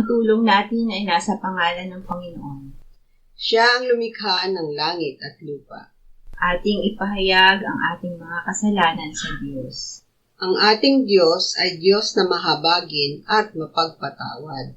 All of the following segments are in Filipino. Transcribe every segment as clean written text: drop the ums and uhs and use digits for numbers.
Ang tulong natin ay nasa pangalan ng Panginoon. Siya ang lumikha ng langit at lupa. Ating ipahayag ang ating mga kasalanan sa Diyos. Ang ating Diyos ay Diyos na mahabagin at mapagpatawad.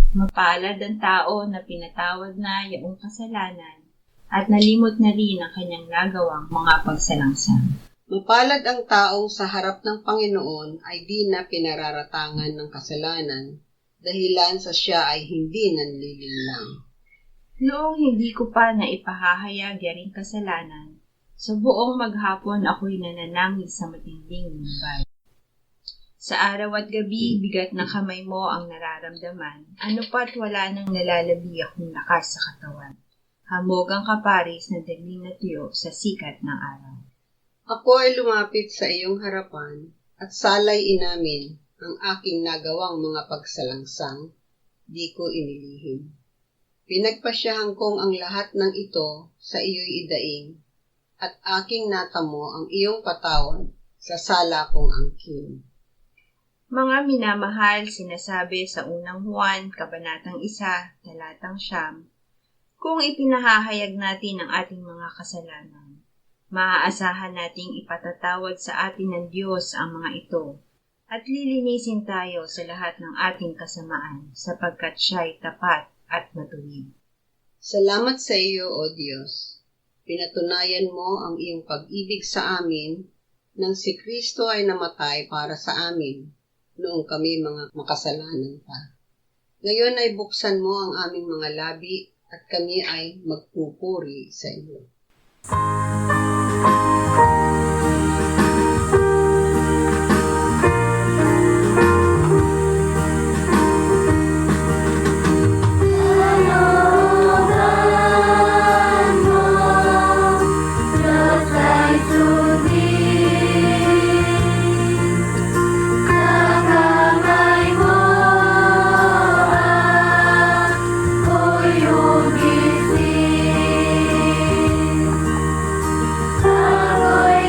Mapalad ang tao na pinatawad na iyong kasalanan at nalimot na rin ang kanyang nagawang mga pagsalangsang. Mapalad ang taong sa harap ng Panginoon ay di na pinararatangan ng kasalanan, dahilan sa siya ay hindi nanlilinlang. Noong hindi ko pa naipahahayag yaring kasalanan, sa buong maghapon ako'y nananangis sa matinding lumbay. Sa araw at gabi, bigat ng kamay mo ang nararamdaman, ano pa't wala nang nalalabi akong lakas sa katawan. Hamog ang kaparis na dagling na tuyo sa sikat ng araw. Ako ay lumapit sa iyong harapan at salay inamin ang aking nagawang mga pagsalangsang, di ko inilihim. Pinagpasyahan kong ang lahat ng ito sa iyo'y idaing, at aking natamo ang iyong patawad sa sala kong angkin. Mga minamahal, sinasabi sa unang Juan, Kabanatang 1, Talatang 9, kung ipinahahayag natin ang ating mga kasalanan, maaasahan nating ipatatawad sa atin ng Diyos ang mga ito, at lilinisin tayo sa lahat ng ating kasamaan, sapagkat siya'y tapat at matuwid. Salamat sa iyo, O Diyos. Pinatunayan mo ang iyong pag-ibig sa amin nang si Kristo ay namatay para sa amin noong kami mga makasalanan pa. Ngayon ay buksan mo ang aming mga labi at kami ay magpupuri sa iyo. Ako'y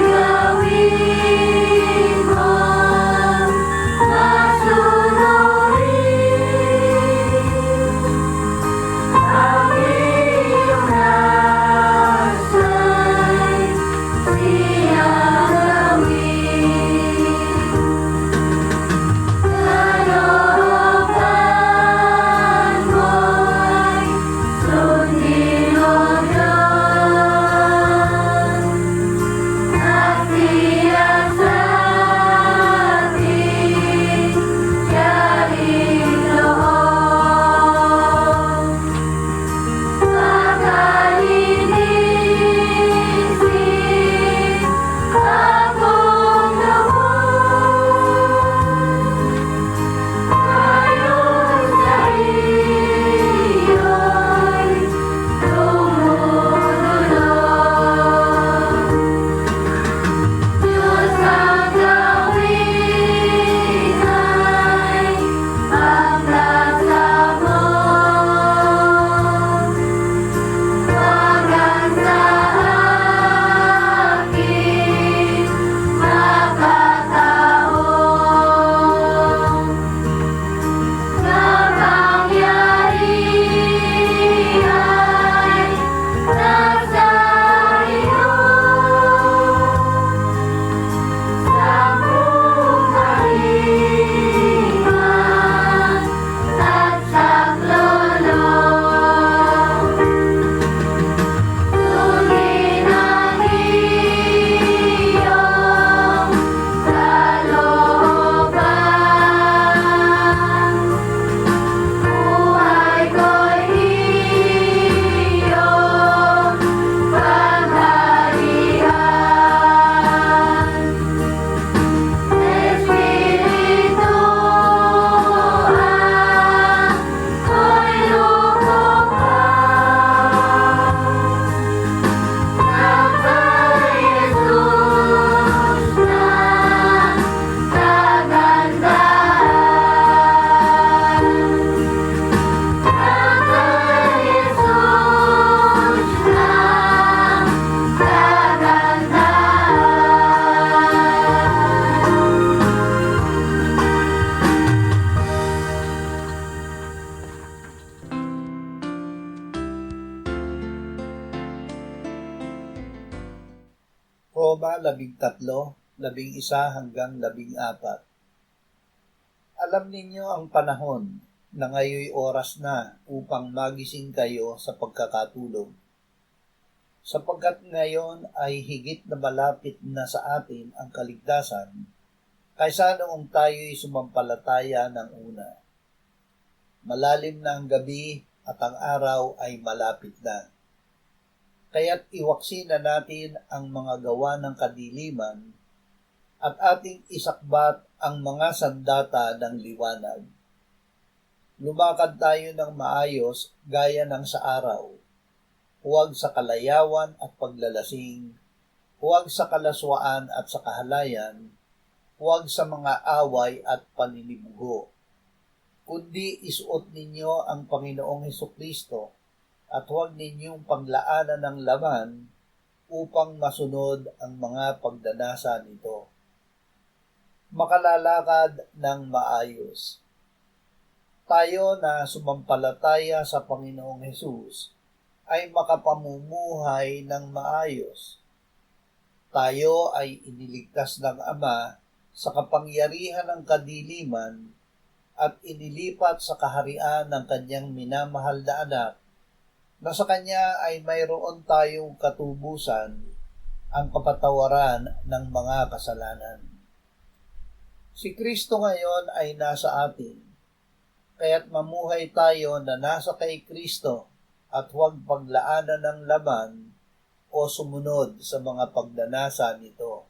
Roma 13:11-14. Alam ninyo ang panahon na ngayoy oras na upang magising kayo sa pagkakatulog. Sapagkat ngayon ay higit na malapit na sa atin ang kaligtasan kaysa noong tayo'y sumampalataya ng una. Malalim na ang gabi at ang araw ay malapit na. Kaya't iwaksi na natin ang mga gawa ng kadiliman at ating isakbat ang mga sandata ng liwanag. Lumakad tayo ng maayos gaya ng sa araw, huwag sa kalayawan at paglalasing, huwag sa kalaswaan at sa kahalayan, huwag sa mga away at paninibugo, kundi isuot ninyo ang Panginoong Hesukristo at huwag ninyong paglaanan ng laman upang masunod ang mga pagdanasa nito. Makalalakad ng maayos. Tayo na sumampalataya sa Panginoong Hesus ay makapamumuhay ng maayos. Tayo ay iniligtas ng Ama sa kapangyarihan ng kadiliman at inilipat sa kaharian ng kanyang minamahal na anak, na sa kanya ay mayroon tayong katubusan, ang kapatawaran ng mga kasalanan. Si Kristo ngayon ay nasa atin, kaya't mamuhay tayo na nasa kay Kristo at huwag paglaanan ng laman o sumunod sa mga pagdanasa nito.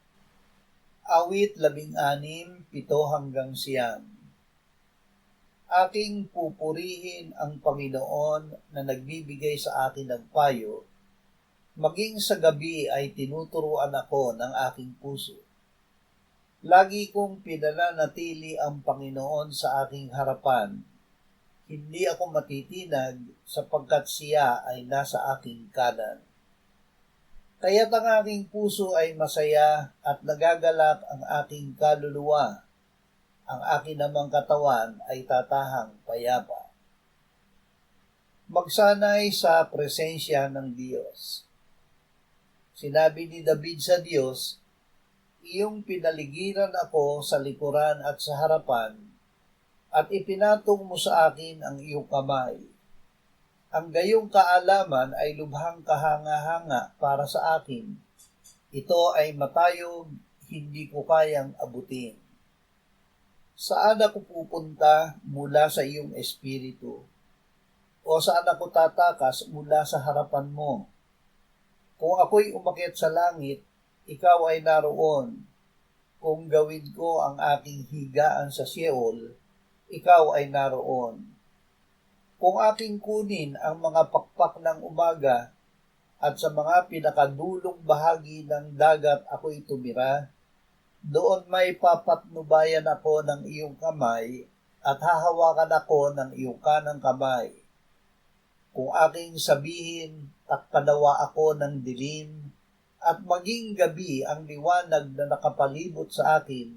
Awit 16:7-9. Aking pupurihin ang Panginoon na nagbibigay sa akin ng payo, maging sa gabi ay tinuturuan ako ng aking puso. Lagi kong pinananatili ang Panginoon sa aking harapan. Hindi ako matitinag sapagkat siya ay nasa aking kanan. Kaya't ang aking puso ay masaya at nagagalak ang aking kaluluwa. Ang akin namang katawan ay tatahang payapa. Magsanay sa presensya ng Diyos. Sinabi ni David sa Diyos, iyong pinaligiran ako sa likuran at sa harapan, at ipinatong mo sa akin ang iyong kamay. Ang gayong kaalaman ay lubhang kahanga-hanga para sa akin. Ito ay matayog, hindi ko kayang abutin. Saan ako pupunta mula sa iyong espiritu? O saan ako tatakas mula sa harapan mo? Kung ako'y umakyat sa langit, ikaw ay naroon. Kung gawin ko ang aking higaan sa Sheol, ikaw ay naroon. Kung aking kunin ang mga pakpak ng umaga at sa mga pinakadulong bahagi ng dagat ako'y tumira, doon may papatnubayan ako ng iyong kamay at hahawakan ako ng iyong kanang kamay. Kung aking sabihin, takpanawa ako ng dilim, at maging gabi ang liwanag na nakapalibot sa akin,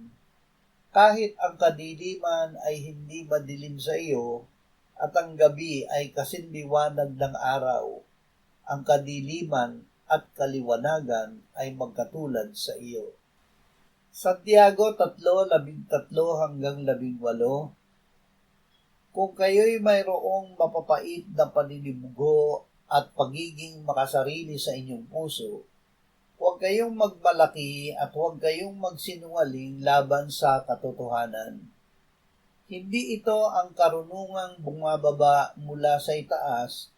kahit ang kadiliman ay hindi madilim sa iyo, at ang gabi ay kasinliwanag ng araw, ang kadiliman at kaliwanagan ay magkatulad sa iyo. Santiago 3:13-18. Kung kayo'y mayroong mapapait na paninibugo at pagiging makasarili sa inyong puso, huwag kayong magmalaki at huwag kayong magsinungaling laban sa katotohanan. Hindi ito ang karunungang bumababa mula sa itaas,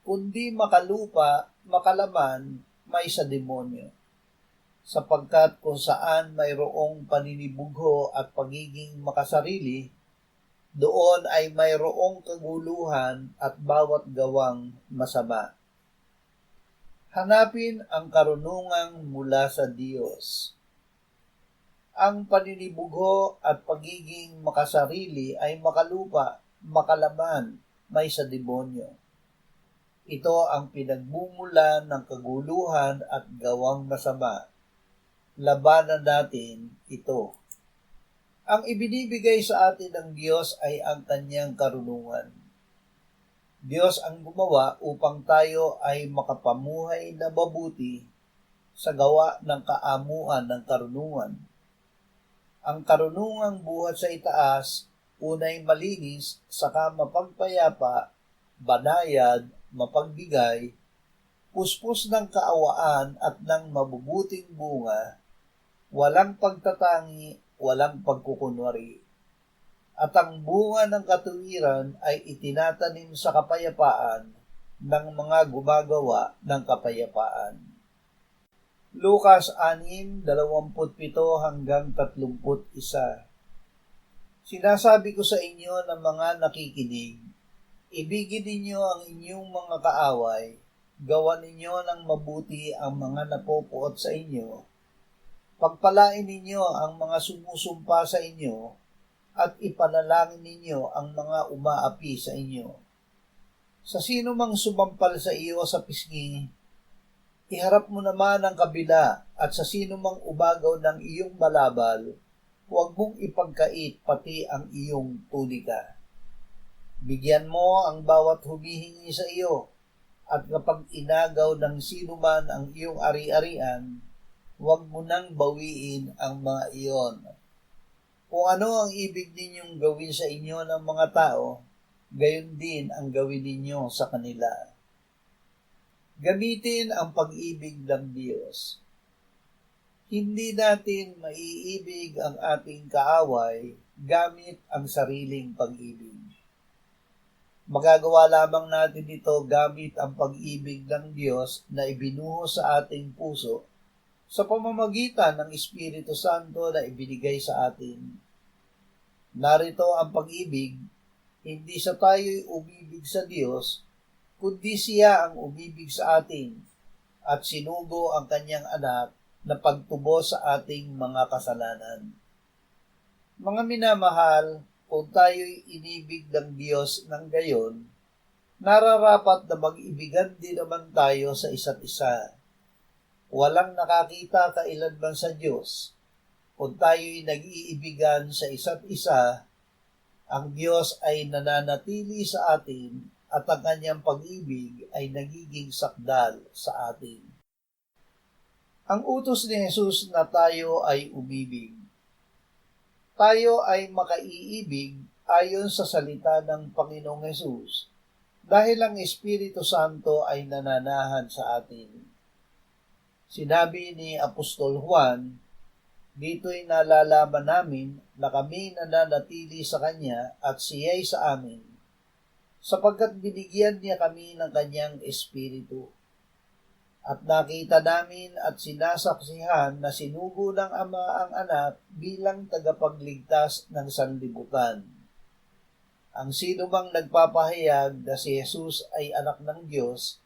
kundi makalupa, makalaman, may sa demonyo. Sapagkat kung saan mayroong paninibugho at pagiging makasarili, doon ay mayroong kaguluhan at bawat gawang masama. Hanapin ang karunungang mula sa Diyos. Ang paninibugho at pagiging makasarili ay makalupa, makalaman, may sa demonyo. Ito ang pinagmumulan ng kaguluhan at gawang masama. Labanan natin ito. Ang ibinibigay sa atin ng Diyos ay ang kanyang karunungan. Diyos ang gumawa upang tayo ay makapamuhay na mabuti sa gawa ng kaamuan ng karunungan. Ang karunungang buhat sa itaas, unay malinis, saka mapagpayapa, banayad, mapagbigay, puspos ng kaawaan at ng mabubuting bunga, walang pagtatangi, walang pagkukunwari. At ang bunga ng katuwiran ay itinatanim sa kapayapaan ng mga gumagawa ng kapayapaan. Lucas 6:27-31. Sinasabi ko sa inyo ng mga nakikinig, ibigin ninyo ang inyong mga kaaway, gawan ninyo ng mabuti ang mga napopuot sa inyo, pagpalain ninyo ang mga sumusumpa sa inyo, at ipanalangin ninyo ang mga umaapi sa inyo. Sa sino mang sumampal sa iyo sa pisngi, iharap mo naman ang kabila, at sa sino mang ubagaw ng iyong balabal, huwag mong ipagkait pati ang iyong tunika. Bigyan mo ang bawat humihingi sa iyo, at kapag inagaw ng sino man ang iyong ari-arian, huwag mo nang bawiin ang mga iyon. Kung ano ang ibig ninyong gawin sa inyo ng mga tao, gayon din ang gawin ninyo sa kanila. Gamitin ang pag-ibig ng Diyos. Hindi natin maiibig ang ating kaaway gamit ang sariling pag-ibig. Magagawa lamang natin ito gamit ang pag-ibig ng Diyos na ibinuhos sa ating puso sa pamamagitan ng Espiritu Santo na ibinigay sa atin. Narito ang pag-ibig, hindi sa tayo'y umibig sa Diyos, kundi siya ang umibig sa atin at sinugo ang kanyang anak na pagtubos sa ating mga kasalanan. Mga minamahal, kung tayo'y inibig ng Diyos ng gayon, nararapat na mag-ibigan din naman tayo sa isa't isa. Walang nakakita kailanman sa Diyos. Kung tayo'y nag-iibigan sa isa't isa, ang Diyos ay nananatili sa atin at ang kanyang pag-ibig ay nagiging sakdal sa atin. Ang utos ni Jesus na tayo ay umibig. Tayo ay makaiibig ayon sa salita ng Panginoong Jesus dahil ang Espiritu Santo ay nananahan sa atin. Sinabi ni Apostol Juan, dito'y nalalaman namin na kami nananatili sa Kanya at Siya'y sa amin, sapagkat binigyan niya kami ng Kanyang Espiritu. At nakita namin at sinasaksihan na sinugo ng Ama ang Anak bilang tagapagligtas ng sanlibutan. Ang sino mang nagpapahayag na si Jesus ay anak ng Diyos,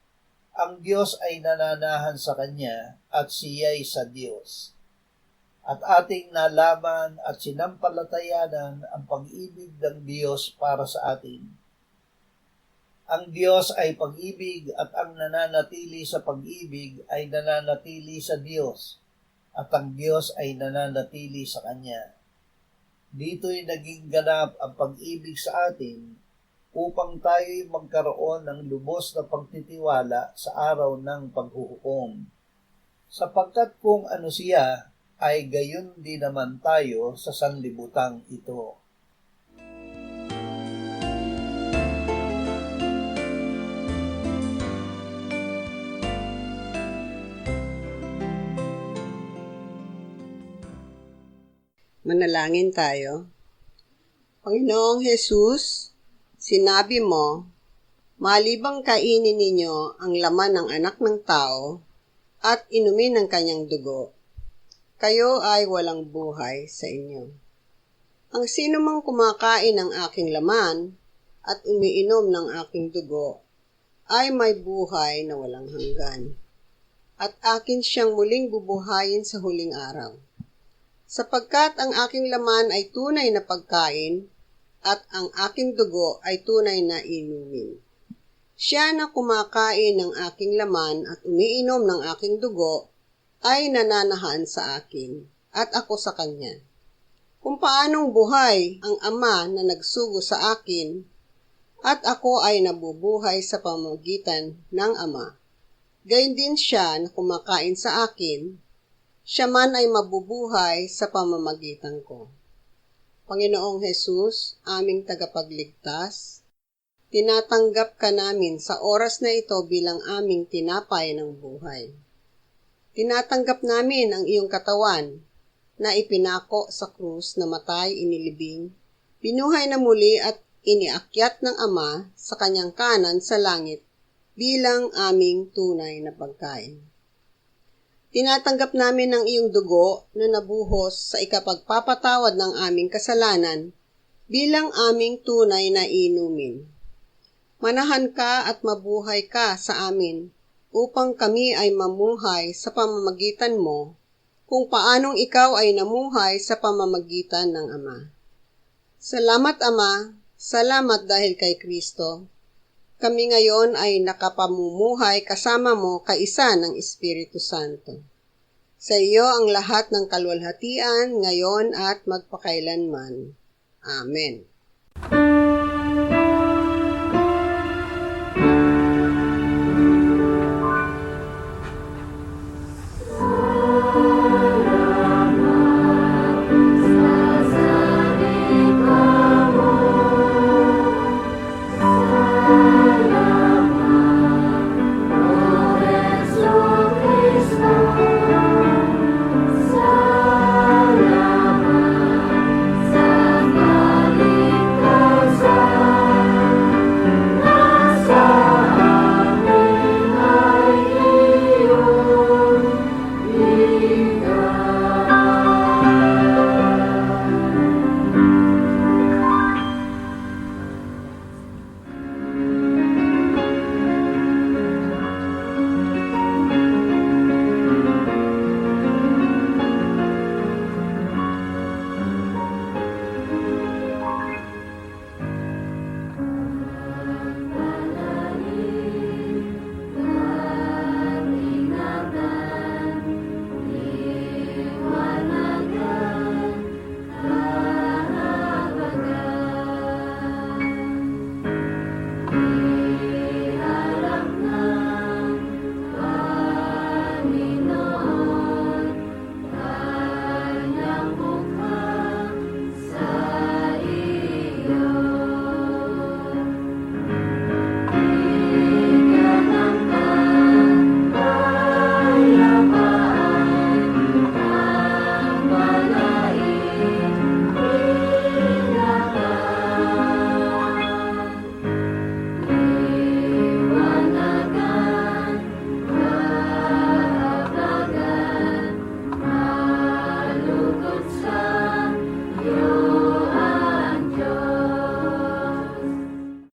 ang Diyos ay nananahan sa Kanya at Siya'y sa Diyos. At ating nalaman at sinampalatayanan ang pag-ibig ng Diyos para sa atin. Ang Diyos ay pag-ibig at ang nananatili sa pag-ibig ay nananatili sa Diyos at ang Diyos ay nananatili sa Kanya. Dito'y naging ganap ang pag-ibig sa atin upang tayo'y magkaroon ng lubos na pagtitiwala sa araw ng paghuhukom. Sapagkat kung ano siya, ay gayon din naman tayo sa sanlibutang ito. Manalangin tayo. Panginoong Jesus, sinabi mo, malibang kainin ninyo ang laman ng anak ng tao at inumin ang kanyang dugo, kayo ay walang buhay sa inyo. Ang sino mang kumakain ng aking laman at umiinom ng aking dugo ay may buhay na walang hanggan, at akin siyang muling bubuhayin sa huling araw. Sapagkat ang aking laman ay tunay na pagkain at ang aking dugo ay tunay na inumin. Siya na kumakain ng aking laman at umiinom ng aking dugo ay nananahan sa akin at ako sa kanya. Kung paanong buhay ang Ama na nagsugo sa akin at ako ay nabubuhay sa pamamagitan ng Ama. Gayon din siya na kumakain sa akin, siya man ay mabubuhay sa pamamagitan ko. Panginoong Hesus, aming tagapagligtas, tinatanggap ka namin sa oras na ito bilang aming tinapay ng buhay. Tinatanggap namin ang iyong katawan na ipinako sa krus na matay inilibing, binuhay na muli at iniakyat ng Ama sa kanyang kanan sa langit bilang aming tunay na pagkain. Tinatanggap namin ang iyong dugo na nabuhos sa ikapagpapatawad ng aming kasalanan bilang aming tunay na inumin. Manahan ka at mabuhay ka sa amin upang kami ay mamuhay sa pamamagitan mo kung paanong ikaw ay namuhay sa pamamagitan ng Ama. Salamat Ama, salamat dahil kay Kristo. Kami ngayon ay nakapamumuhay kasama mo kaisa ng Espiritu Santo. Sa iyo ang lahat ng kaluwalhatian ngayon at magpakailanman. Amen.